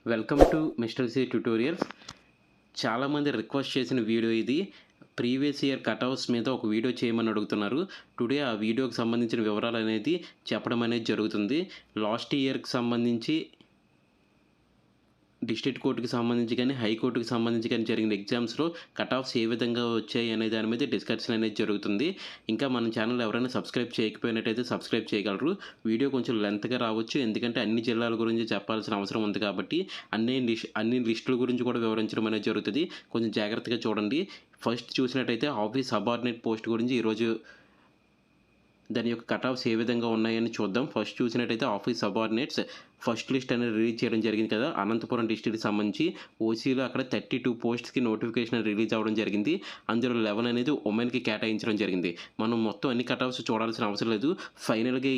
Welcome to mister C tutorials. చాలామంది request చేసిన video ఇది. ప్రీవియస్ ఇయర్ కట్ఆఫ్స్ మీద ఒక వీడియో చేయమని అడుగుతున్నారు. టుడే ఆ వీడియోకి సంబంధించిన వివరాలు అనేది చెప్పడం అనేది జరుగుతుంది. లాస్ట్ ఇయర్కి సంబంధించి డిస్ట్రిక్ట్ కోర్టుకి సంబంధించి కానీ, హైకోర్టుకి సంబంధించి కానీ జరిగిన ఎగ్జామ్స్లో కట్ఆఫ్స్ ఏ విధంగా వచ్చాయి అనే దాని మీద డిస్కషన్ అనేది జరుగుతుంది. ఇంకా మన ఛానల్ ఎవరైనా సబ్స్క్రైబ్ చేయకపోయినట్టయితే సబ్స్క్రైబ్ చేయగలరు. వీడియో కొంచెం లెంత్గా రావచ్చు, ఎందుకంటే అన్ని జిల్లాల గురించి చెప్పాల్సిన అవసరం ఉంది కాబట్టి అన్ని లిస్టుల గురించి కూడా వివరించడం అనేది జరుగుతుంది. కొంచెం జాగ్రత్తగా చూడండి. ఫస్ట్ చూసినట్టయితే ఆఫీస్ సబార్డినేట్ పోస్ట్ గురించి ఈరోజు దాని యొక్క కట్ఆఫ్స్ ఏ విధంగా ఉన్నాయని చూద్దాం. ఫస్ట్ చూసినట్టయితే ఆఫీస్ సబార్డినేట్స్ ఫస్ట్ లిస్ట్ అనేది రిలీజ్ చేయడం జరిగింది కదా. అనంతపురం డిస్ట్రిక్ట్కి సంబంధించి ఓసీలో అక్కడ 32 పోస్ట్స్కి నోటిఫికేషన్ రిలీజ్ అవ్వడం జరిగింది. అందులో 11 అనేది ఉమెన్కి కేటాయించడం జరిగింది. మనం మొత్తం అన్ని కట్ఆఫ్స్ చూడాల్సిన అవసరం లేదు. ఫైనల్గా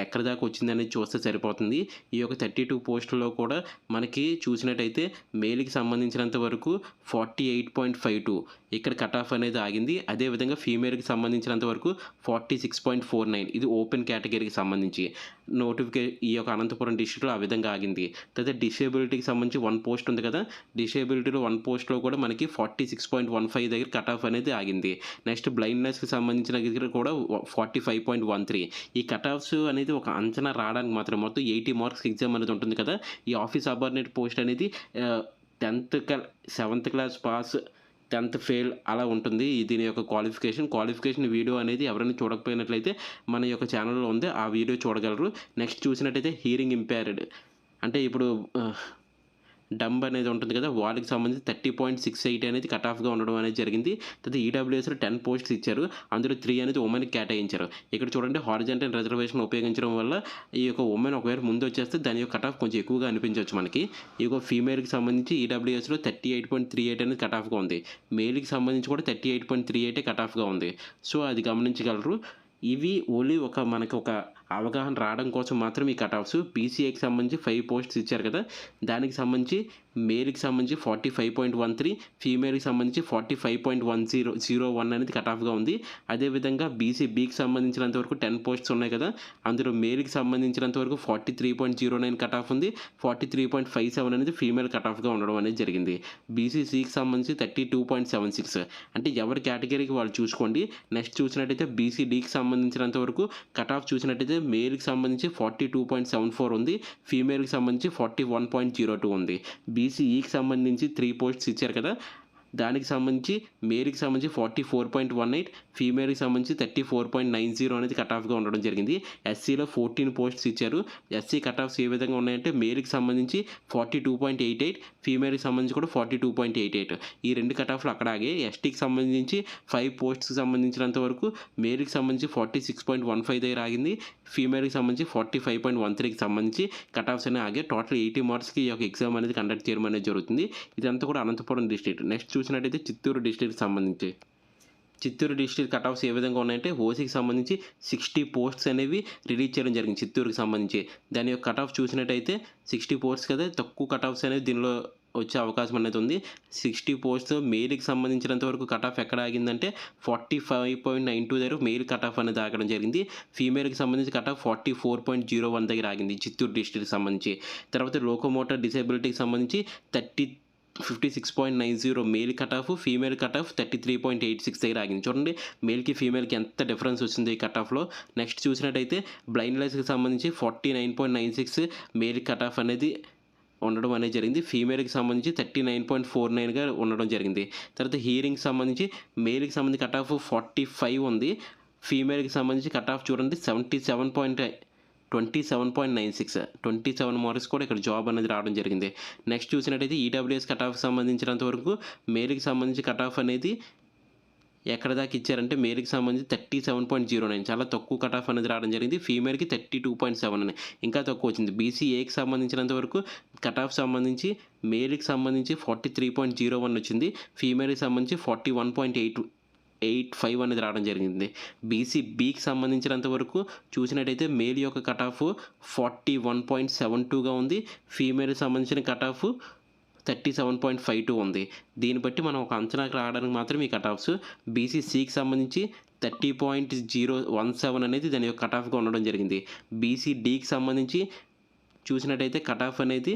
ఎక్కడి దాకా వచ్చింది అనేది చూస్తే సరిపోతుంది. ఈ యొక్క 32 పోస్టుల్లో కూడా మనకి చూసినట్టయితే మేల్కి సంబంధించినంత వరకు 48.52 ఇక్కడ కట్ఆఫ్ అనేది ఆగింది. అదేవిధంగా ఫీమేల్కి సంబంధించినంత వరకు 46.49 ఇది ఓపెన్ కేటగిరీకి సంబంధించి ఈ యొక్క అనంతపురం డిస్ట్రిక్ట్లో ఆ విధంగా ఆగింది. తర్వాత డిసేబిలిటీకి సంబంధించి 1 పోస్ట్ ఉంది కదా. డిసేబిలిటీలో 1 పోస్ట్లో కూడా మనకి 46.15 దగ్గర కట్ఆఫ్ అనేది ఆగింది. నెక్స్ట్ బ్లైండ్నెస్కి సంబంధించిన దగ్గర కూడా 45.13 ఈ కట్ఆఫ్స్ అనేది ఒక అంచనా రావడానికి మాత్రం మొత్తం 80 మార్క్స్ ఎగ్జామ్ అనేది ఉంటుంది కదా. ఈ ఆఫీస్ సబార్డినేట్ పోస్ట్ అనేది 7th class pass 10th fail అలా ఉంటుంది. దీని యొక్క క్వాలిఫికేషన్ వీడియో అనేది ఎవరైనా చూడకపోయినట్లయితే మన యొక్క ఛానల్లో ఉంది, ఆ వీడియో చూడగలరు. నెక్స్ట్ చూసినట్టయితే హీరింగ్ ఇంపైర్డ్ అంటే ఇప్పుడు డంబ్ అనేది ఉంటుంది కదా, వాళ్ళకి సంబంధించి 30.68 అనేది కట్ఆఫ్గా ఉండడం అనేది జరిగింది. తర్వాత ఈడబ్ల్యూఎస్లో 10 పోస్ట్స్ ఇచ్చారు, అందులో 3 అనేది ఉమెన్కి కేటాయించారు. ఇక్కడ చూడండి హారిజాంటల్ రిజర్వేషన్ ఉపయోగించడం వల్ల ఈ యొక్క ఉమెన్ ఒకవేళ ముందు వచ్చేస్తే దాని యొక్క కట్ఆఫ్ కొంచెం ఎక్కువగా అనిపించవచ్చు మనకి. ఈ యొక్క ఫీమేల్కి సంబంధించి ఈడబ్ల్యూఎస్లో 38.38 అనేది కట్ఆఫ్గా ఉంది. మేల్కి సంబంధించి కూడా 38.38 కట్ఆఫ్గా ఉంది. సో అది గమనించగలరు. ఇవి ఓన్లీ మనకి ఒక అవగాహన రావడం కోసం మాత్రం ఈ కట్ఆఫ్స్. బీసీఏకి సంబంధించి 5 పోస్ట్స్ ఇచ్చారు కదా, దానికి సంబంధించి మేల్కి సంబంధించి 45.13, ఫీమేల్కి సంబంధించి 45.01 అనేది కట్ఆఫ్గా ఉంది. అదేవిధంగా బీసీబీకి సంబంధించినంత వరకు 10 పోస్ట్స్ ఉన్నాయి కదా, అందులో మేల్కి సంబంధించినంత వరకు 43.09 కట్ఆఫ్ ఉంది. 43.57 అనేది ఫీమేల్ కట్ఆఫ్గా ఉండడం అనేది జరిగింది. బీసీసీకి సంబంధించి 32.76 అంటే ఎవరి కేటగిరీకి వాళ్ళు చూసుకోండి. నెక్స్ట్ చూసినట్టయితే బీసీడీకి సంబంధించినంత వరకు కట్ఆఫ్ చూసినట్టయితే మేల్కి సంబంధించి 42.74 ఉంది, ఫీమేల్కి సంబంధించి 41.02 ఉంది. బీసీఈకి సంబంధించి 3 పోస్ట్స్ ఇచ్చారు కదా, దానికి సంబంధించి మేల్కి సంబంధించి 44.18, ఫీమేల్కి సంబంధించి 34.90 అనేది కట్ఆఫ్గా ఉండడం జరిగింది. ఎస్సీలో 14 పోస్ట్స్ ఇచ్చారు. ఎస్సీ కట్ఆఫ్స్ ఏ విధంగా ఉన్నాయంటే మేల్కి సంబంధించి 42.88, ఫీమేల్కి సంబంధించి కూడా 42.88 ఈ 2 కట్ఆఫ్లు అక్కడ ఆగే. ఎస్టీకి సంబంధించి 5 పోస్ట్స్కి సంబంధించినంత వరకు మేల్కి సంబంధించి 46.15 దగ్గర ఆగింది, ఫీమేల్కి సంబంధించి 45.13కి సంబంధించి కట్ఆఫ్స్ అనేవి ఆగే. టోటల్ 80 మార్క్స్కి ఈ యొక్క ఎగ్జామ్ అనేది కండక్ట్ చేయడం అనేది జరుగుతుంది. ఇదంతా కూడా అనంతపురం డిస్ట్రిక్ట్. నెక్స్ట్ చూసినట్టయితే చిత్తూరు డిస్ట్రిక్ట్కి సంబంధించి చిత్తూరు డిస్ట్రిక్ట్ కట్ఆఫ్స్ ఏ విధంగా ఉన్నాయంటే ఓసీకి సంబంధించి 60 పోస్ట్స్ అనేవి రిలీజ్ చేయడం జరిగింది చిత్తూరుకి సంబంధించి. దాని యొక్క కట్ఆఫ్ చూసినట్టయితే 60 పోస్ట్స్ కదా, తక్కువ కట్ఆఫ్స్ అనేది దీనిలో వచ్చే అవకాశం అనేది ఉంది. 60 పోస్ట్స్ మేల్కి సంబంధించినంత వరకు కట్ఆఫ్ ఎక్కడ ఆగిందంటే 45.92 దగ్గర మెయిల్ కట్ఆఫ్ అనేది ఆగడం జరిగింది. ఫీమేల్కి సంబంధించి కట్ఆఫ్ 44.01 దగ్గర ఆగింది చిత్తూరు డిస్ట్రిక్ట్కి సంబంధించి. తర్వాత లోకోమోటర్ డిసేబిలిటీకి సంబంధించి 56.90 మేల్ కట్ఆఫ్, ఫీమేల్ కట్ఆఫ్ 33.86 దగ్గర ఆగింది. చూడండి మేల్కి ఫీమేల్కి ఎంత డిఫరెన్స్ వచ్చింది ఈ కట్ఆఫ్లో. నెక్స్ట్ చూసినట్టయితే బ్లైండ్నెస్కి సంబంధించి 49.96 మేల్ కట్ఆఫ్ అనేది ఉండడం అనేది జరిగింది. ఫీమేల్కి సంబంధించి 39.49గా ఉండడం జరిగింది. తర్వాత హీరింగ్కి సంబంధించి మేల్కి సంబంధించి కట్ఆఫ్ 45 ఉంది, ఫీమేల్కి సంబంధించి కట్ఆఫ్ చూడండి 27.96 27 మార్క్స్ కూడా ఇక్కడ జాబ్ అనేది రావడం జరిగింది. నెక్స్ట్ చూసినట్టయితే ఈడబ్ల్యూఎస్ కట్ఆఫ్కి సంబంధించినంత వరకు మేల్కి సంబంధించి కట్ఆఫ్ అనేది ఎక్కడ దాకా ఇచ్చారంటే మేల్కి సంబంధించి 37.09 చాలా తక్కువ కట్ఆఫ్ అనేది రావడం జరిగింది. ఫీమేల్కి 32.7 ఇంకా తక్కువ వచ్చింది. బీసీఏకి సంబంధించినంత వరకు కట్ఆఫ్ సంబంధించి మేల్కి సంబంధించి 43.01 వచ్చింది, ఫీమేల్కి సంబంధించి 41.85 అనేది రావడం జరిగింది. బీసీబీకి సంబంధించినంత వరకు చూసినట్టయితే మేల్ యొక్క కట్ఆఫ్ 41.72గా ఉంది, ఫీమేల్కి సంబంధించిన కట్ఆఫ్ 37.52 ఉంది. దీన్ని బట్టి మనం ఒక అంచనాకి రావడానికి మాత్రం ఈ కట్ఆఫ్స్. బీసీసీకి సంబంధించి 30.017 అనేది దాని యొక్క కటాఫ్గా ఉండడం జరిగింది. బీసీడీకి సంబంధించి చూసినట్టయితే కటాఫ్ అనేది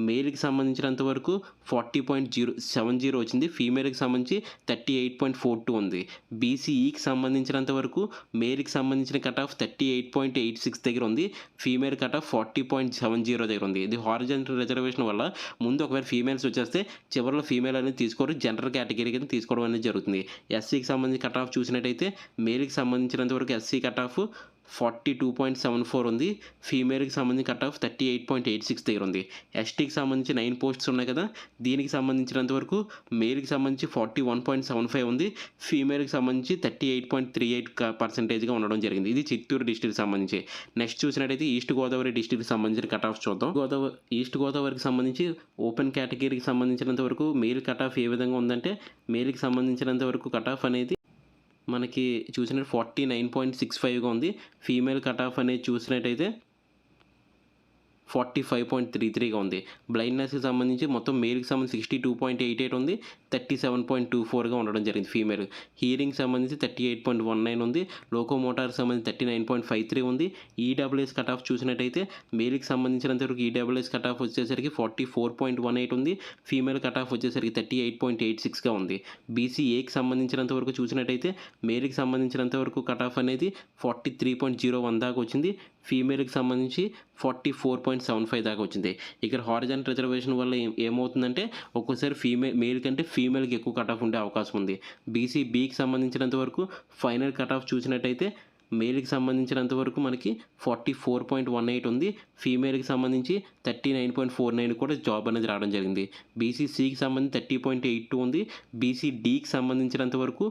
మేల్కి సంబంధించినంత వరకు 40.070 వచ్చింది. ఫీమేల్కి సంబంధించి 38.42 ఉంది. బీసీఈకి సంబంధించినంత వరకు మేల్కి సంబంధించిన కట్ ఆఫ్ 38.86 దగ్గర ఉంది. ఫీమేల్ కట్ ఆఫ్ 40.70 దగ్గర ఉంది. ఇది హారిజాంటల్ రిజర్వేషన్ వల్ల ముందు ఒకవేళ ఫీమేల్స్ వచ్చేస్తే చివరిలో ఫీమేల్ అనేది తీసుకోరు, జనరల్ కేటగిరీ కింద తీసుకోవడం అనేది జరుగుతుంది. ఎస్సీకి సంబంధించి కట్ ఆఫ్ చూసినట్టయితే మేల్కి సంబంధించినంత వరకు ఎస్సీ కట్ ఆఫ్ 42.74 ఉంది. ఫీమేల్కి సంబంధించి కట్ ఆఫ్ 38.86 దగ్గర ఉంది. ఎస్టీకి సంబంధించి 9 పోస్ట్స్ ఉన్నాయి కదా, దీనికి సంబంధించినంత వరకు మేల్కి సంబంధించి 41.75 ఉంది. ఫీమేల్కి సంబంధించి 38.38% ఉండడం జరిగింది. ఇది చిత్తూరు డిస్ట్రిక్ట్కి సంబంధించి. నెక్స్ట్ చూసినట్టయితే ఈస్ట్ గోదావరి డిస్ట్రిక్ట్కి సంబంధించిన కట్ ఆఫ్ చూద్దాం. ఈస్ట్ గోదావరికి సంబంధించి ఓపెన్ కేటగిరీకి సంబంధించినంత వరకు మేల్ కట్ ఆఫ్ ఏ విధంగా ఉందంటే, మేల్కి సంబంధించినంత వరకు కట్ ఆఫ్ అనేది మనకి చూసినట్టు 49.65గా ఉంది. ఫీమేల్ కట్ ఆఫ్ అనేది చూసినట్టయితే 45.33గా ఉంది. బ్లైండ్నెస్కి సంబంధించి మొత్తం మేల్కి సంబంధించి 62.88 ఉంది. 37.24గా ఉండడం జరిగింది ఫీమేల్. హీరింగ్కి సంబంధించి 38.19 ఉంది. లోకోమోటార్కి సంబంధించి 39.53 ఉంది. ఈడబ్ల్యూఎస్ కట్ ఆఫ్ చూసినట్టయితే మేల్కి సంబంధించినంతవరకు ఈడబ్ల్యూఎస్ కట్ ఆఫ్ వచ్చేసరికి 44.18 ఉంది. ఫీమేల్ కట్ ఆఫ్ వచ్చేసరికి 38.86గా ఉంది. బీసీఏకి సంబంధించినంత వరకు చూసినట్టయితే మేల్కి సంబంధించినంత వరకు కట్ ఆఫ్ అనేది 43.01 దాకా వచ్చింది. ఫీమేల్కి సంబంధించి 44.75 దాకా వచ్చింది. ఇక్కడ హారిజాంటల్ రిజర్వేషన్ వల్ల ఏమవుతుందంటే ఒక్కోసారి మేల్ కంటే ఫీమేల్కి ఎక్కువ కట్ ఆఫ్ ఉండే అవకాశం ఉంది. బీసీబీకి సంబంధించినంత వరకు ఫైనల్ కట్ ఆఫ్ చూసినట్టయితే మేల్కి సంబంధించినంత వరకు మనకి 44.18 ఉంది. ఫీమేల్కి సంబంధించి 39.49 కూడా జాబ్ అనేది రావడం జరిగింది. బీసీసీకి సంబంధించి 30.82 ఉంది. బీసీడీకి సంబంధించినంత వరకు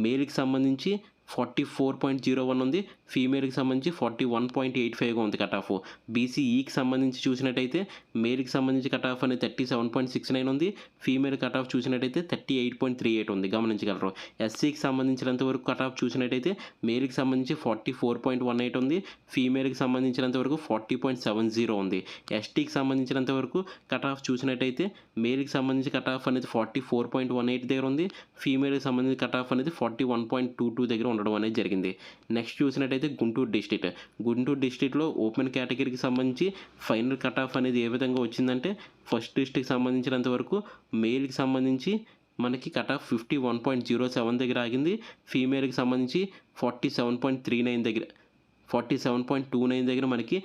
మేల్కి సంబంధించి 44.01 ఉంది. ఫీమేల్కి సంబంధించి 41.85గా ఉంది కట్ ఆఫ్. బీసీఈకి సంబంధించి చూసినట్టయితే మేల్కి సంబంధించి కట్ ఆఫ్ అనేది 37.69 ఉంది. ఫీమేల్ కట్ ఆఫ్ చూసినట్టయితే 38.38 ఉంది, గమనించగలరు. ఎస్సీకి సంబంధించినంత వరకు కట్ ఆఫ్ చూసినట్టయితే మేల్కి సంబంధించి 44.18 ఉంది. ఫీమేల్కి సంబంధించినంత వరకు 40.70 ఉంది. ఎస్టీకి సంబంధించినంత వరకు కట్ ఆఫ్ చూసినట్టయితే మేల్కి సంబంధించి కట్ ఆఫ్ అనేది 44.18 దగ్గర ఉంది. ఫీమేల్కి సంబంధించి కట్ ఆఫ్ అనేది 41.22 దగ్గర ఉండడం అనేది జరిగింది. నెక్స్ట్ చూసినట్టయితే గుంటూరు డిస్ట్రిక్ట్లో ఓపెన్ కేటగిరీకి సంబంధించి ఫైనల్ కట్ ఆఫ్ అనేది ఏ విధంగా వచ్చిందంటే, ఫస్ట్ డిస్ట్రిక్ట్ సంబంధించినంత వరకు మేల్కి సంబంధించి మనకి కట్ ఆఫ్ 51.07 దగ్గర ఆగింది. ఫీమేల్కి సంబంధించి 47.29 దగ్గర మనకి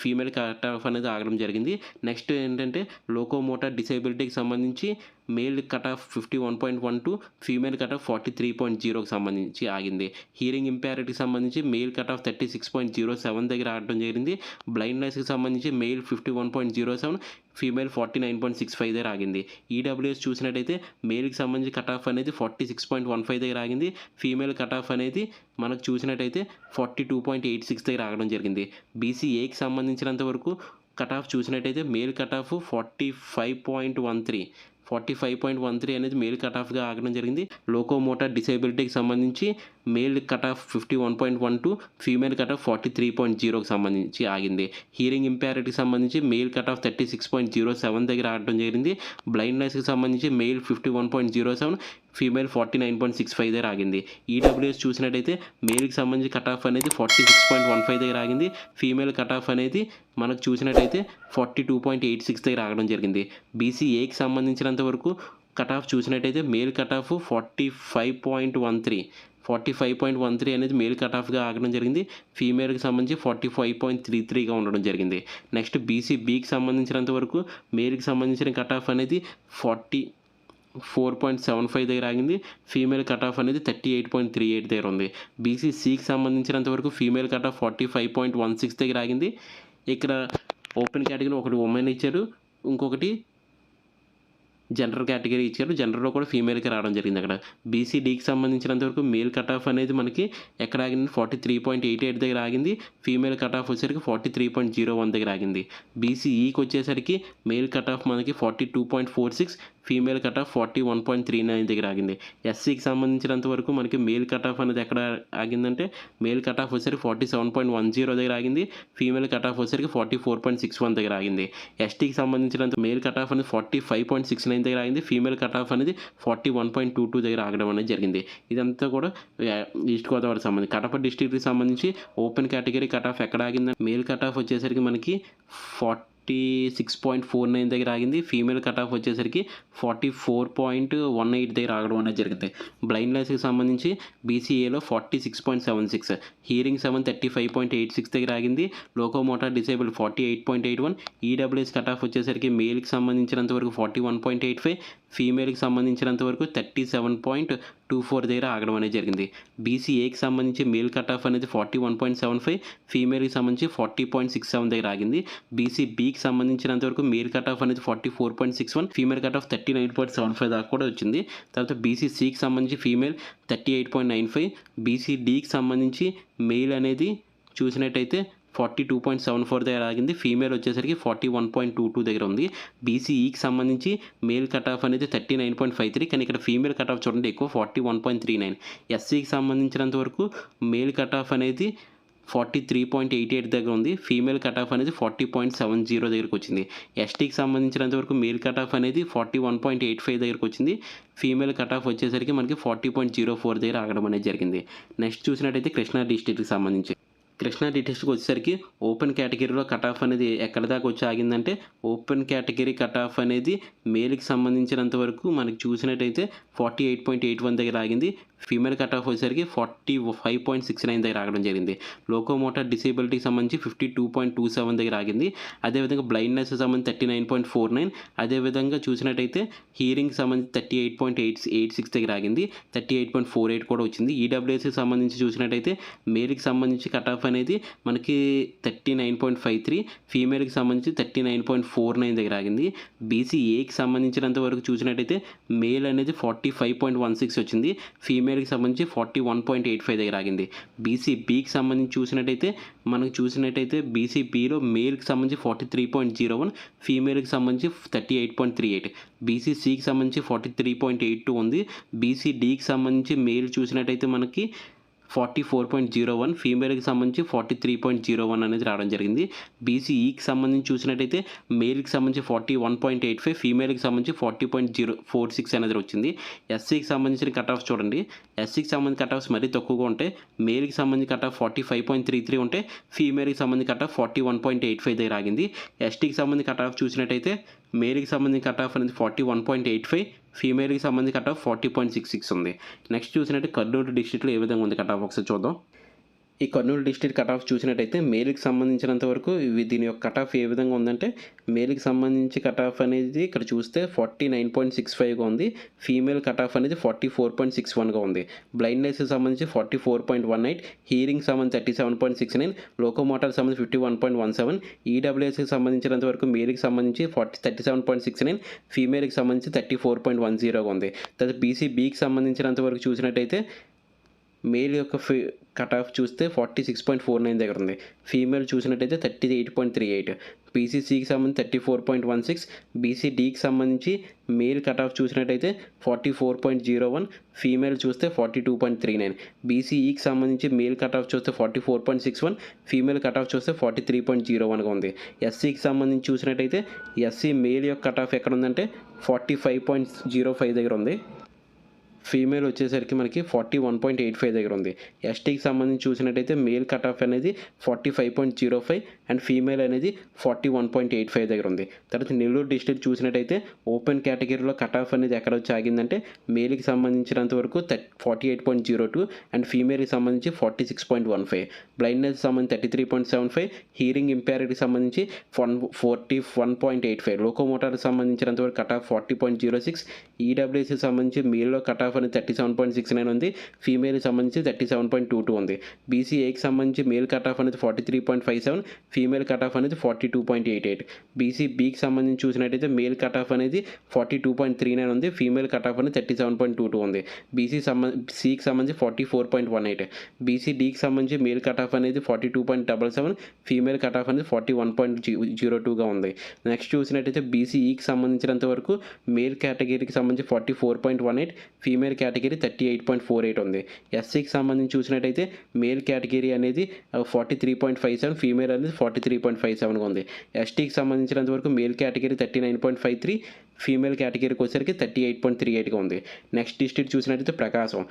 ఫీమేల్ కట్ ఆఫ్ అనేది ఆగడం జరిగింది. నెక్స్ట్ ఏంటంటే లోకోమోటార్ డిసేబిలిటీకి సంబంధించి male cut off 51.12, female cut off 43.0కి సంబంధించి ఆగింది. హీరింగ్ ఇంపైరిటీకి సంబంధించి మేల్ కట్ ఆఫ్ 36.07 దగ్గర ఆగడం జరిగింది. బ్లైండ్నెస్కి సంబంధించి మేల్ 51.07, ఫీమేల్ 49.65 దగ్గర ఆగింది. ఈడబ్ల్యూఎస్ చూసినట్టయితే మేల్కి సంబంధించి కట్ ఆఫ్ అనేది 46.15 దగ్గర ఆగింది. ఫీమేల్ కట్ ఆఫ్ అనేది మనకు చూసినట్టయితే 42.86 దగ్గర ఆగడం జరిగింది. బీసీఏకి సంబంధించినంత వరకు కట్ ఆఫ్ చూసినట్టయితే మేల్ కట్ ఆఫ్ 45.13 అనేది మేల్ కట్ ఆఫ్గా ఆగడం జరిగింది. లోకోమోటార్ డిసేబిలిటీకి సంబంధించి male cut off 51.12, female cut off 43.0కి సంబంధించి ఆగింది. హీరింగ్ ఇంపైరిటీకి సంబంధించి మేల్ కట్ ఆఫ్ 36.07 దగ్గర ఆగడం జరిగింది. బ్లైండ్నెస్కి సంబంధించి మేల్ 51.07, ఫీమేల్ 49.65 దగ్గర ఆగింది. ఈడబ్ల్యూఎస్ చూసినట్టయితే మేల్కి సంబంధించి కట్ ఆఫ్ అనేది 46.15 దగ్గర ఆగింది. ఫీమేల్ కట్ ఆఫ్ అనేది మనకు చూసినట్టయితే 42.86 దగ్గర ఆగడం జరిగింది. బీసీఏకి సంబంధించినంత వరకు కట్ ఆఫ్ చూసినట్టయితే మేల్ కట్ ఆఫ్ 45.13 అనేది మేల్ కట్ ఆఫ్గా ఆగడం జరిగింది. ఫీమేల్కి సంబంధించి 45.33గా ఉండడం జరిగింది. నెక్స్ట్ బీసీబీకి సంబంధించినంత వరకు మేల్కి సంబంధించిన కట్ ఆఫ్ అనేది 44.75 దగ్గర ఆగింది. ఫీమేల్ కట్ ఆఫ్ అనేది 38.38 దగ్గర ఉంది. బీసీసీకి సంబంధించినంత వరకు ఫీమేల్ కట్ ఆఫ్ 45.16 దగ్గర ఆగింది. ఇక్కడ ఓపెన్ కేటగిరీ ఒకటి ఉమెన్ ఇచ్చారు, ఇంకొకటి జనరల్ కేటగిరీ ఇచ్చారు. జనరల్లో కూడా ఫీమేల్కి రావడం జరిగింది. అక్కడ బీసీడీకి సంబంధించినంత వరకు మేల్ కట్ ఆఫ్ అనేది మనకి ఎక్కడ ఆగింది 43.88 దగ్గర ఆగింది. ఫీమేల్ కట్ ఆఫ్ వచ్చేసరికి 43.01 దగ్గర ఆగింది. బీసీఈకి వచ్చేసరికి మేల్ కట్ ఆఫ్ మనకి 42.46, ఫీమేల్ కట్ ఆఫ్ 41.39 దగ్గర ఆగింది. ఎస్సీకి సంబంధించినంత వరకు మనకి మేల్ కట్ ఆఫ్ అనేది ఎక్కడ ఆగిందంటే మేల్ కట్ ఆఫ్ వచ్చేసరికి 47.10 దగ్గర ఆగింది. ఫీమేల్ కట్ ఆఫ్ వచ్చేసరికి 44.61 దగ్గర ఆగింది. ఎస్టీకి సంబంధించినంత మేల్ కట్ ఆఫ్ అనేది 45.69 దగ్గర ఆగింది. ఫీమేల్ కట్ ఆఫ్ అనేది 41.22 దగ్గర ఆగడం అనేది జరిగింది. ఇదంతా కూడా ఈస్ట్ గోదావరికి సంబంధించి. కడప డిస్ట్రిక్ట్కి సంబంధించి ఓపెన్ కేటగిరీ కట్ ఆఫ్ ఎక్కడ ఆగిందంటే మేల్ కట్ ఆఫ్ వచ్చేసరికి మనకి 46.49 దగ్గర ఆగింది. ఫీమేల్ కట్ ఆఫ్ వచ్చేసరికి 44.18 దగ్గర ఆగడం అనేది జరిగింది. బ్లైండ్నెస్కి సంబంధించి బీసీఏలో 46.76, హియరింగ్ 35.86 దగ్గర ఆగింది. Locomotor disable 48.81, EWS cut off వచ్చేసరికి మేల్కి సంబంధించినంత వరకు 41.85, ఫీమేల్కి సంబంధించినంత వరకు 37.24 దగ్గర ఆగడం అనేది జరిగింది. బీసీఏకి సంబంధించి మేల్ కట్ ఆఫ్ అనేది 41.75, ఫీమేల్కి సంబంధించి 40.67 దగ్గర ఆగింది. బీసీబీకి సంబంధించినంత వరకు మేల్ కట్ ఆఫ్ అనేది 44.61, ఫీమేల్ కట్ ఆఫ్ 39.75 దాకా కూడా వచ్చింది. తర్వాత బీసీసీకి సంబంధించి ఫీమేల్ 38.95, బీసీడీకి సంబంధించి మెయిల్ అనేది చూసినట్టయితే 42.74 దగ్గర ఆగింది. ఫీమేల్ వచ్చేసరికి 41.22 దగ్గర ఉంది. బీసీఈకి సంబంధించి మేల్ కట్ ఆఫ్ అనేది 39.53, కానీ ఇక్కడ ఫీమేల్ కట్ ఆఫ్ చూడండి ఎక్కువ 41.39. ఎస్సీకి సంబంధించినంత వరకు మేల్ కట్ ఆఫ్ అనేది 43.88 దగ్గర ఉంది. ఫీమేల్ కట్ ఆఫ్ అనేది 40.70 దగ్గరకు వచ్చింది. ఎస్టీకి సంబంధించినంత వరకు మేల్ కట్ ఆఫ్ అనేది 41.85 దగ్గరకు వచ్చింది. ఫీమేల్ కట్ ఆఫ్ వచ్చేసరికి మనకి 40.04 దగ్గర ఆగడం అనేది జరిగింది. నెక్స్ట్ చూసినట్టయితే కృష్ణా డిస్ట్రిక్ట్కి సంబంధించి కృష్ణా డిస్ట్రిక్ట్కి వచ్చేసరికి ఓపెన్ కేటగిరీలో కట్ ఆఫ్ అనేది ఎక్కడి దాకా వచ్చి ఆగిందంటే ఓపెన్ కేటగిరీ కట్ ఆఫ్ అనేది మేల్కి సంబంధించినంత వరకు మనకి చూసినట్టయితే 48.81 దగ్గర ఆగింది. ఫీమేల్ కట్ ఆఫ్ వచ్చేసరికి 45.69 దగ్గర ఆగడం జరిగింది. లోకోమోటార్ డిసేబిలిటీకి సంబంధించి 52.27 దగ్గర ఆగింది. అదేవిధంగా బ్లైండ్నెస్ సంబంధించి 39.49, అదేవిధంగా చూసినట్టయితే హియరింగ్కి సంబంధించి 38.86 దగ్గర ఆగింది. 38.48 కూడా వచ్చింది. ఈడబ్ల్యూఎస్కి సంబంధించి చూసినట్టయితే మేల్కి సంబంధించి కట్ ఆఫ్ అనేది మనకి 39.53, ఫీమేల్కి సంబంధించి 39.49 దగ్గర ఆగింది. బీసీఏకి సంబంధించినంత వరకు చూసినట్టయితే మేల్ అనేది 45.16 వచ్చింది. ఫీమేల్కి సంబంధించి 41.85 దగ్గర ఆగింది. బీసీబీకి సంబంధించి చూసినట్టయితే బీసీబీలో మేల్కి సంబంధించి 43.01, ఫీమేల్కి సంబంధించి 38.38, బీసీసీకి సంబంధించి 43.82 ఉంది. బీసీడీకి సంబంధించి మేల్ చూసినట్టయితే మనకి 44.01, ఫీమేల్కి సంబంధించి 43.01 అనేది రావడం జరిగింది. బీసీఈకి సంబంధించి చూసినట్టయితే మేల్కి సంబంధించి 41.85, ఫీమేల్కి సంబంధించి 40.046 అనేది వచ్చింది. ఎస్సీకి సంబంధించిన కట్ ఆఫ్ చూడండి, ఎస్సీకి సంబంధించిన కట్ ఆఫ్స్ మరీ తక్కువగా ఉంటాయి. మేల్కి సంబంధించి కట్ ఆఫ్ 45.33 ఉంటే ఫీమేల్కి సంబంధించి కట్ ఆఫ్ 41.85 దగ్గర ఆగింది. ఎస్టీకి సంబంధించి కట్ ఆఫ్ చూసినట్టయితే మేల్కి సంబంధించి కట్ ఆఫ్ అనేది 41.85, ఫీమేల్కి సంబంధించి కట్ ఆఫ్ 40.66 ఉంది. నెక్స్ట్ చూసినట్టు కర్నూలు డిస్ట్రిక్ట్లో ఏ విధంగా ఉంది కట్ ఆఫ్ ఒకసారి చూద్దాం. ఈ కర్నూలు డిస్ట్రిక్ట్ కట్ ఆఫ్ చూసినట్టయితే మేల్కి సంబంధించినంత వరకు దీని యొక్క కట్ ఆఫ్ ఏ విధంగా ఉందంటే మేల్కి సంబంధించి కట్ ఆఫ్ అనేది ఇక్కడ చూస్తే 49.65గా ఉంది. ఫీమేల్ కట్ ఆఫ్ అనేది 44.61గా ఉంది. బ్లైండ్నెస్కి సంబంధించి 44.18, హియరింగ్ సంబంధించి 37.69, లోకోమోటార్ సంబంధించి 51.17, ఈడబ్ల్యూఎస్కి సంబంధించినంత వరకు మేల్కి సంబంధించి 37.69, ఫీమేల్కి సంబంధించి 34.10గా ఉంది. తర్వాత బీసీబీకి సంబంధించినంత వరకు చూసినట్టయితే మేల్ యొక్క కట్ ఆఫ్ చూస్తే 46.49 దగ్గర ఉంది. ఫీమేల్ చూసినట్టయితే 38.38, బీసీసీకి సంబంధించి 34.16, బీసీడీకి సంబంధించి మేల్ కట్ ఆఫ్ చూసినట్టయితే 44.01, ఫీమేల్ చూస్తే 42.39, బీసీఈకి సంబంధించి మేల్ కట్ ఆఫ్ చూస్తే 44.61, ఫీమేల్ కట్ ఆఫ్ చూస్తే 43.01గా ఉంది. ఎస్సీకి సంబంధించి చూసినట్టయితే ఎస్సీ మేల్ యొక్క కట్ ఆఫ్ ఎక్కడ ఉందంటే 45.05 దగ్గర ఉంది. ఫీమేల్ వచ్చేసరికి మనకి 41.85 దగ్గర ఉంది. ఎస్టీకి సంబంధించి చూసినట్టయితే మేల్ కట్ ఆఫ్ అనేది 45.05 అండ్ ఫీమేల్ అనేది 41.85 దగ్గర ఉంది. తర్వాత నెల్లూరు డిస్ట్రిక్ట్ చూసినట్టయితే ఓపెన్ కేటగిరీలో కట్ ఆఫ్ అనేది ఎక్కడ వచ్చి ఆగిందంటే మేల్కి సంబంధించినంత వరకు 48.02 అండ్ ఫీమేల్కి సంబంధించి 46.15, బ్లైండ్నెస్ సంబంధించి 33.75, హియరింగ్ ఇంపేర్డ్కి సంబంధించి 41.85, లోకోమోటార్కి సంబంధించినంత వరకు కట్ ఆఫ్ 40.06, ఈడబ్ల్యూఎస్కి సంబంధించి మేల్లో కట్ ఆఫ్ అనేది 37.69 ఉంది. ఫీమేల్కి సంబంధించి 37.22 ఉంది. బీసీఏకి సంబంధించి మేల్ కట్ ఆఫ్ అనేది 43.57, ఫీమేల్ కట్ ఆఫ్ అనేది 42.88, బీసీబీకి సంబంధించి చూసినట్టయితే మేల్ కట్ ఆఫ్ అనేది 42.39 ఉంది. ఫీమేల్ కట్ ఆఫ్ అనేది 37.22 ఉంది. సికి సంబంధించి 44.18, బీసీడీకి సంబంధించి మేల్ కట్ ఆఫ్ అనేది 42.77, ఫీమేల్ కట్ ఆఫ్ అనేది 41.02గా ఉంది. నెక్స్ట్ చూసినట్టయితే బీసీఈకి సంబంధించినంత వరకు మేల్ కేటగిరీకి సంబంధించి 44.18, ఫీమేల్ కేటగిరీ 38.48 ఉంది. ఎస్సీకి సంబంధించి చూసినట్టయితే మేల్ కేటగిరీ అనేది 43.57, ఫీమేల్ అనేది 43.57గా ఉంది. ఎస్టీకి సంబంధించినంత వరకు మేల్ కేటగిరీ 39.53, ఫీమేల్ కేటగిరీకి వచ్చేసరికి 38.38గా ఉంది. నెక్స్ట్ డిస్ట్రిక్ట్ చూసినట్టయితే ప్రకాశం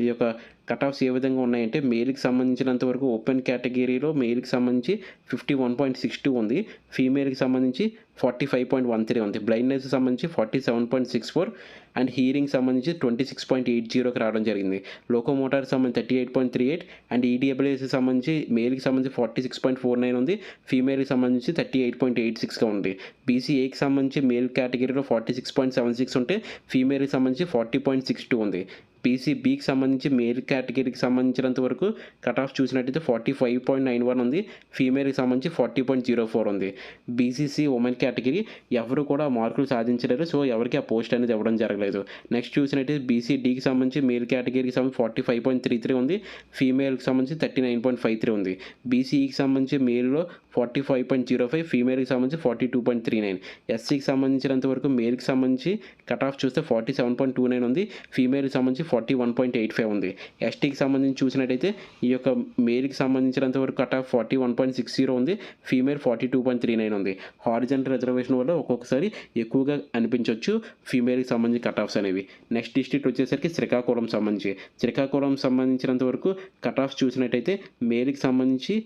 ఈ యొక్క కట్ ఆఫ్స్ ఏ విధంగా ఉన్నాయంటే మేల్కి సంబంధించినంత వరకు ఓపెన్ కేటగిరీలో మేల్కి సంబంధించి 51.62 ఉంది, ఫీమేల్కి సంబంధించి 45.13 ఉంది, బ్లైండ్నెస్కి సంబంధించి 47.64 అండ్ హీరింగ్ సంబంధించి 26.80కి రావడం జరిగింది. లోకోమోటార్కి సంబంధించి 38.38 అండ్ ఈడబ్ల్యూఎస్కి సంబంధించి మేల్కి సంబంధించి 46.49 ఉంది, ఫీమేల్కి సంబంధించి 38.86గా ఉంది. బీసీఏకి సంబంధించి మేల్ కేటగిరీలో 46.76 ఉంటే ఫీమేల్కి సంబంధించి 40.62 ఉంది. బీసీబీకి సంబంధించి మేల్ కేటగిరీకి సంబంధించినంత వరకు కట్ ఆఫ్ చూసినట్టయితే 45.91 ఉంది, ఫీమేల్కి సంబంధించి 40.04 ఉంది. బీసీసీ ఉమెన్ కేటగిరీ ఎవరు కూడా మార్కులు సాధించలేరు, సో ఎవరికి ఆ పోస్ట్ అనేది ఇవ్వడం జరగలేదు. నెక్స్ట్ చూసినట్టయితే బీసీడీకి సంబంధించి మేల్ కేటగిరీకి సంబంధించి 45.33 ఉంది, ఫీమేల్కి సంబంధించి 39.53 ఉంది. బీసీఈకి సంబంధించి మేల్లో 45.05, ఫీమేల్కి సంబంధించి 42.39. ఎస్సీకి సంబంధించినంత వరకు మేల్కి సంబంధించి కట్ ఆఫ్ చూస్తే 47.29 ఉంది, ఫీమేల్కి సంబంధించి 41.85 ఉంది. ఎస్టీకి సంబంధించి చూసినట్టయితే ఈ యొక్క మేల్కి సంబంధించినంత వరకు కట్ ఆఫ్ 41.60 ఉంది, ఫీమేల్ 42.39 ఉంది. హారిజంటల్ రిజర్వేషన్ వల్ల ఒక్కొక్కసారి ఎక్కువగా అనిపించవచ్చు ఫీమేల్కి సంబంధించి కట్ ఆఫ్స్ అనేవి. నెక్స్ట్ డిస్ట్రిక్ట్ వచ్చేసరికి శ్రీకాకుళం సంబంధించినంత వరకు కట్ ఆఫ్స్ చూసినట్టయితే మేల్కి సంబంధించి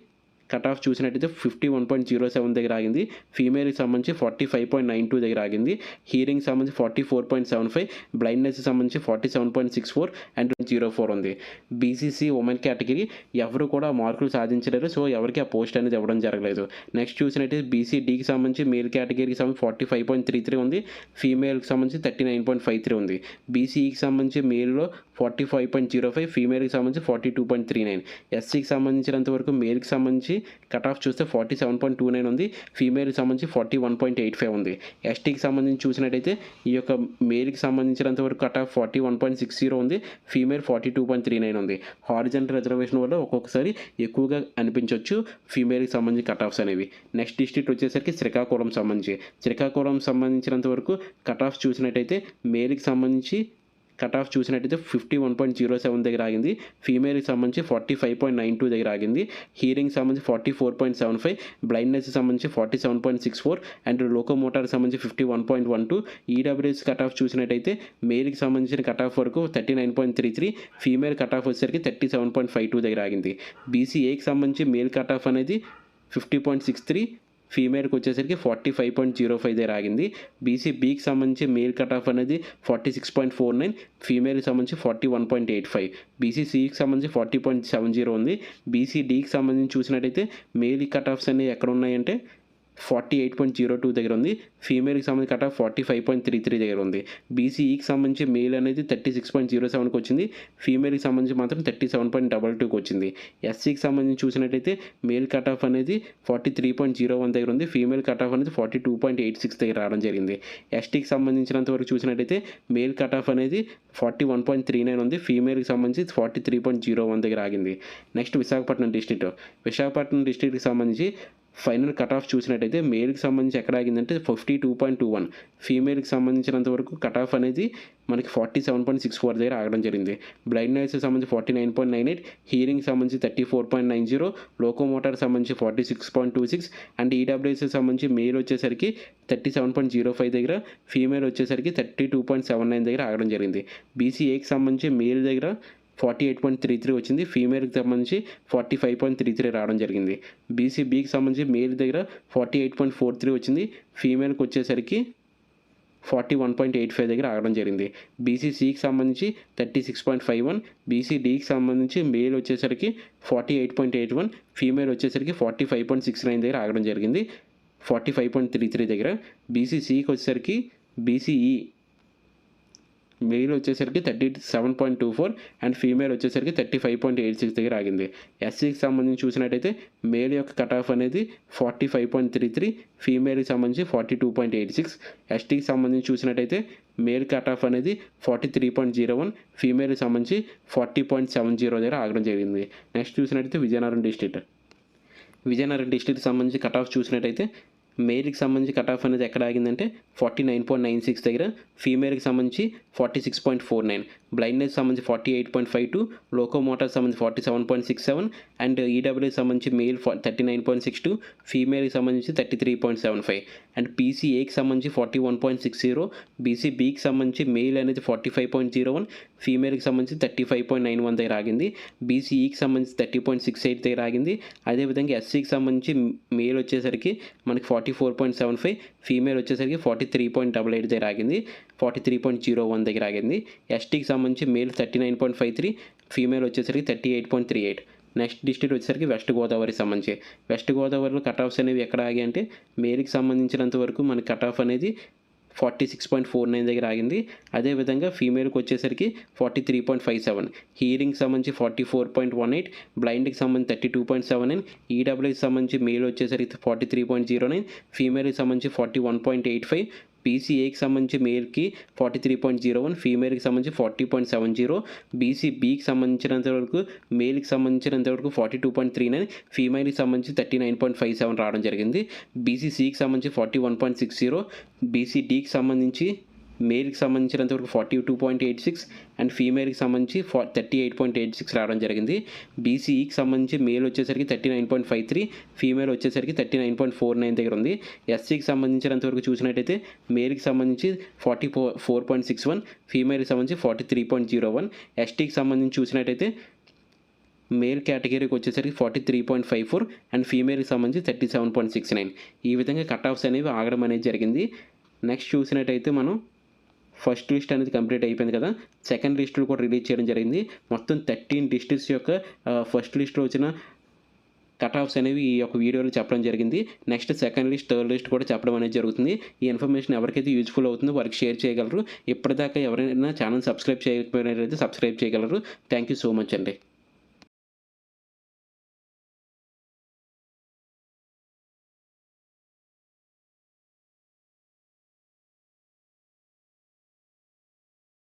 కట్ ఆఫ్ చూసినట్టయితే 51.07 దగ్గర ఆగింది, ఫీమేల్కి సంబంధించి 45.92 దగ్గర ఆగింది, హీరింగ్ సంబంధించి 44.75, బ్లైండ్నెస్ సంబంధించి 47.64 అండ్ 04 ఉంది. బీసీసీ ఉమెన్ కేటగిరీ ఎవరు కూడా మార్కులు సాధించలేరు, సో ఎవరికి ఆ పోస్ట్ అనేది ఇవ్వడం జరగలేదు. నెక్స్ట్ చూసినట్టయితే బీసీడీకి సంబంధించి మేల్ కేటగిరీకి సంబంధించి 45.33 ఉంది, ఫీమేల్కి సంబంధించి 39.53 ఉంది. బీసీఈకి సంబంధించి మేల్లో 45.05, ఫీమేల్కి సంబంధించి 42.39. ఎస్సీకి సంబంధించినంత వరకు మేల్కి సంబంధించి కట్ ఆఫ్ చూస్తే 47.29 ఉంది, ఫీమేల్కి సంబంధించి 41.85 ఉంది. ఎస్టీకి సంబంధించి చూసినట్టయితే ఈ యొక్క మేల్కి సంబంధించినంత వరకు కట్ ఆఫ్ 41.60 ఉంది, ఫీమేల్ 42.39 ఉంది. హారిజంటల్ రిజర్వేషన్ వల్ల ఒక్కొక్కసారి ఎక్కువగా అనిపించవచ్చు ఫీమేల్కి సంబంధించి కట్ ఆఫ్స్ అనేవి. నెక్స్ట్ డిస్ట్రిక్ట్ వచ్చేసరికి శ్రీకాకుళం సంబంధించినంత వరకు కట్ ఆఫ్ చూసినట్టయితే మేల్కి సంబంధించి కట్ ఆఫ్ చూసినట్టయితే 51.07 దగ్గర ఆగింది, ఫీమేల్కి సంబంధించి 45.92 దగ్గర ఆగింది, హీరింగ్ సంబంధించి 44.75, బ్లైండ్నెస్ సంబంధించి 47.64 అండ్ లోకోమోటార్కి సంబంధించి 51.12. ఈడబ్ల్యూఎస్ కట్ ఆఫ్ చూసినట్టయితే మేల్కి సంబంధించిన కట్ ఆఫ్ వరకు 39.33, ఫీమేల్ కట్ ఆఫ్ వచ్చేసరికి 37.52 దగ్గర ఆగింది. బీసీఏకి సంబంధించి మేల్ కట్ ఆఫ్ అనేది 50.63, ఫీమేల్కి వచ్చేసరికి 45.05 దగ్గర ఆగింది. బీసీబీకి సంబంధించి మేల్ కట్ ఆఫ్ అనేది 46.49, ఫీమేల్కి సంబంధించి 41.85. బీసీసీకి సంబంధించి 40.70 ఉంది. బీసీడీకి సంబంధించి చూసినట్టయితే మేల్ కట్ ఆఫ్స్ అనేవి ఎక్కడ ఉన్నాయంటే 48.02 దగ్గర ఉంది, ఫీమేల్కి సంబంధించి కట్ ఆఫ్ 45.33 దగ్గర ఉంది. బీసీఈకి సంబంధించి మేల్ అనేది 36.07కి వచ్చింది, ఫీమేల్కి సంబంధించి మాత్రం 37.22కి వచ్చింది. ఎస్సీకి సంబంధించి చూసినట్టయితే మేల్ కట్ ఆఫ్ అనేది 43.01 దగ్గర ఉంది, ఫీమేల్ కట్ ఆఫ్ అనేది 42.86 దగ్గర రావడం జరిగింది. ఎస్టీకి సంబంధించినంత వరకు చూసినట్టయితే మేల్ కట్ ఆఫ్ అనేది 41.39 ఉంది, ఫీమేల్కి సంబంధించి 43.01 దగ్గర ఆగింది. నెక్స్ట్ విశాఖపట్నం డిస్ట్రిక్ట్కి సంబంధించి ఫైనల్ కట్ ఆఫ్ చూసినట్టయితే మేల్కి సంబంధించి ఎక్కడ ఆగిందంటే 52.21, ఫీమేల్కి సంబంధించినంత వరకు కట్ ఆఫ్ అనేది మనకి 47.64 దగ్గర ఆగడం జరిగింది. బ్లైండ్నెస్ సంబంధించి 49.98, హీరింగ్ సంబంధించి 34.90, లోకోమోటార్ సంబంధించి 46.26 అండ్ ఈడబ్ల్యూఎస్ సంబంధించి మేల్ వచ్చేసరికి 37.05 దగ్గర, ఫీమేల్ వచ్చేసరికి 32.79 దగ్గర ఆగడం జరిగింది. బీసీఏకి సంబంధించి మేల్ దగ్గర 48.33 వచ్చింది, ఫీమేల్కి సంబంధించి 45.33 రావడం జరిగింది. బీసీబీకి సంబంధించి మేల్ దగ్గర 48.43 వచ్చింది, ఫీమేల్కి వచ్చేసరికి 41.85 దగ్గర ఆగడం జరిగింది. బీసీసీకి సంబంధించి 36.51, బీసీడీకి సంబంధించి మేల్ వచ్చేసరికి 48.81, ఫీమేల్ వచ్చేసరికి 45.69 దగ్గర ఆగడం జరిగింది. 45.33 దగ్గర. బీసీసీకి వచ్చేసరికి బీసీఈ మేల్ వచ్చేసరికి 37.24 అండ్ ఫీమేల్ వచ్చేసరికి 35.86 దగ్గర ఆగింది. ఎస్సీకి సంబంధించి చూసినట్టయితే మేల్ యొక్క కట్ ఆఫ్ అనేది 45.33, ఫీమేల్కి సంబంధించి 42.86. ఎస్టీకి సంబంధించి చూసినట్టయితే మేల్ కట్ ఆఫ్ అనేది 43.01, ఫీమేల్కి సంబంధించి 40.70 దగ్గర ఆగడం జరిగింది. నెక్స్ట్ చూసినట్టయితే విజయనగరం డిస్ట్రిక్ట్ సంబంధించి కట్ ఆఫ్ చూసినట్టయితే మేల్కి సంబంధించి కట్ ఆఫ్ అనేది ఎక్కడ ఆగిందంటే 49.96 దగ్గర, ఫీమేల్కి సంబంధించి 46.49. బ్లైండ్నెస్ సంబంధించి 48.52, లోకోమోటర్ సంబంధించి 47.67 అండ్ ఈడబ్ల్యూకి సంబంధించి మేల్ 39.62, ఫీమేల్కి సంబంధించి 33.75 అండ్ పీసీఏకి సంబంధించి 41.60, బీసీబీకి సంబంధించి మేల్ అనేది 45.01, ఫీమేల్కి సంబంధించి 35.91 దగ్గర ఆగింది. బీసీఈకి సంబంధించి 30.68 దగ్గర ఆగింది. అదేవిధంగా ఎస్సీకి సంబంధించి మేల్ వచ్చేసరికి మనకి 44.75, ఫీమేల్ వచ్చేసరికి 43.88 దగ్గర ఆగింది. 43.01 దగ్గర ఆగింది. ఎస్టీకి సంబంధించి మేల్ 39.53, ఫీమేల్ వచ్చేసరికి 38.38. నెక్స్ట్ డిస్ట్రిక్ట్ వచ్చేసరికి వెస్ట్ గోదావరి సంబంధించి. వెస్ట్ గోదావరిలో కట్ ఆఫ్స్ అనేవి ఎక్కడ ఆగి అంటే మేల్కి సంబంధించినంత వరకు మనకి కట్ ఆఫ్ అనేది 46.49 దగ్గర ఆగింది. అదేవిధంగా ఫీమేల్కి వచ్చేసరికి 43.57, హీరింగ్కి సంబంధించి 44.18, బ్లైండ్కి సంబంధించి 32.79, ఈడబ్ల్యూకి సంబంధించి మేల్ వచ్చేసరికి 43.09, ఫీమేల్కి సంబంధించి 41.85, పీసీఏకి సంబంధించి మేల్కి 43.01, ఫీమేల్కి సంబంధించి 40.70, బీసీబీకి సంబంధించినంత వరకు మేల్కి సంబంధించినంత వరకు 42.39, ఫీమేల్కి సంబంధించి 39.57 రావడం జరిగింది. బీసీసీకి సంబంధించి 41.60, బీసీడీకి సంబంధించి మేల్కి సంబంధించినంత వరకు 42.86 అండ్ ఫీమేల్కి సంబంధించి 38.86 రావడం జరిగింది. బీసీఈకి సంబంధించి మేల్ వచ్చేసరికి 39.53, ఫీమేల్ వచ్చేసరికి 39.49 దగ్గర ఉంది. ఎస్సీకి సంబంధించినంత వరకు చూసినట్టయితే మేల్కి సంబంధించి 44.61, ఫీమేల్కి సంబంధించి 43.01, ఎస్టీకి సంబంధించి చూసినట్టయితే మేల్ కేటగిరీకి వచ్చేసరికి 43.54 అండ్ ఫీమేల్కి సంబంధించి 37.69. ఈ విధంగా కట్ ఆఫ్స్ అనేవి ఆగడం అనేది జరిగింది. నెక్స్ట్ చూసినట్టయితే మనం ఫస్ట్ లిస్ట్ అనేది కంప్లీట్ అయిపోయింది కదా, సెకండ్ లిస్టులు కూడా రిలీజ్ చేయడం జరిగింది. మొత్తం 13 డిస్ట్రిక్ట్స్ యొక్క ఫస్ట్ లిస్ట్లో వచ్చిన కట్ ఆఫ్స్ అనేవి ఈ యొక్క వీడియోలో చెప్పడం జరిగింది. Next second list, third list కూడా చెప్పడం అనేది జరుగుతుంది. ఈ ఇన్ఫర్మేషన్ ఎవరికైతే యూజ్ఫుల్ అవుతుందో వారికి షేర్ చేయగలరు. ఇప్పటిదాకా ఎవరైనా ఛానల్ సబ్స్క్రైబ్ చేయకపోయినట్లయితే సబ్స్క్రైబ్ చేయగలరు. థ్యాంక్ యూ సో మచ్ అండి.